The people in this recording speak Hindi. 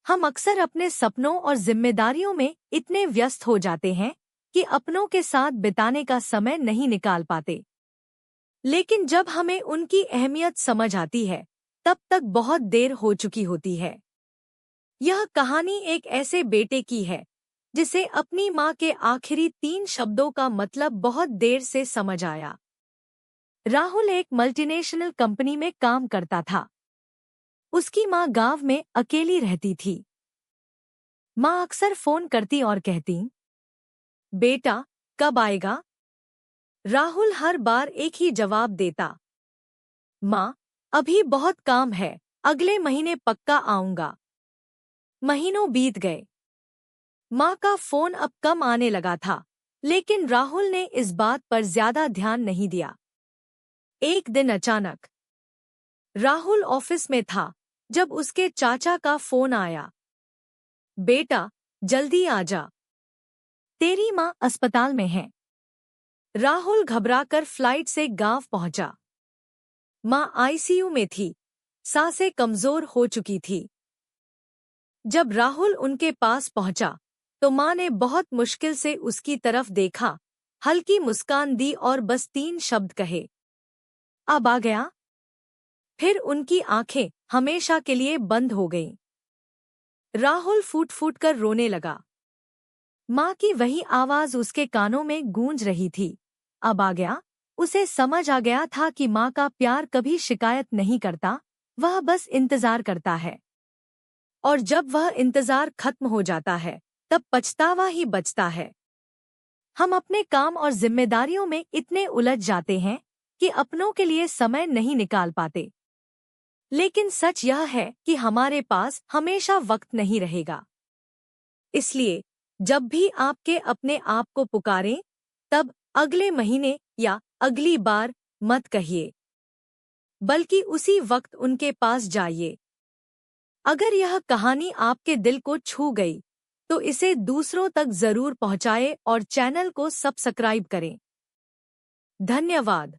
हम अक्सर अपने सपनों और जिम्मेदारियों में इतने व्यस्त हो जाते हैं कि अपनों के साथ बिताने का समय नहीं निकाल पाते। लेकिन जब हमें उनकी अहमियत समझ आती है, तब तक बहुत देर हो चुकी होती है। यह कहानी एक ऐसे बेटे की है जिसे अपनी माँ के आखिरी 3 शब्दों का मतलब बहुत देर से समझ आया। राहुल एक मल्टीनेशनल कंपनी में काम करता था। उसकी माँ गांव में अकेली रहती थी। माँ अक्सर फोन करती और कहती, बेटा कब आएगा? राहुल हर बार एक ही जवाब देता, माँ अभी बहुत काम है, अगले महीने पक्का आऊंगा। महीनों बीत गए। माँ का फोन अब कम आने लगा था, लेकिन राहुल ने इस बात पर ज्यादा ध्यान नहीं दिया। एक दिन अचानक राहुल ऑफिस में था जब उसके चाचा का फोन आया। बेटा जल्दी आ जा, तेरी माँ अस्पताल में है। राहुल घबराकर फ्लाइट से गांव पहुंचा। माँ आईसीयू में थी, सांसें कमजोर हो चुकी थी। जब राहुल उनके पास पहुंचा, तो माँ ने बहुत मुश्किल से उसकी तरफ देखा, हल्की मुस्कान दी और बस 3 शब्द कहे, अब आ गया। फिर उनकी आंखें हमेशा के लिए बंद हो गईं। राहुल फूट फूट कर रोने लगा। माँ की वही आवाज उसके कानों में गूंज रही थी, अब आ गया। उसे समझ आ गया था कि माँ का प्यार कभी शिकायत नहीं करता, वह बस इंतजार करता है। और जब वह इंतजार खत्म हो जाता है, तब पछतावा ही बचता है। हम अपने काम और जिम्मेदारियों में इतने उलझ जाते हैं कि अपनों के लिए समय नहीं निकाल पाते। लेकिन सच यह है कि हमारे पास हमेशा वक्त नहीं रहेगा। इसलिए जब भी आपके अपने आप को पुकारें, तब अगले महीने या अगली बार मत कहिए, बल्कि उसी वक्त उनके पास जाइए। अगर यह कहानी आपके दिल को छू गई, तो इसे दूसरों तक जरूर पहुंचाएं और चैनल को सब्सक्राइब करें। धन्यवाद।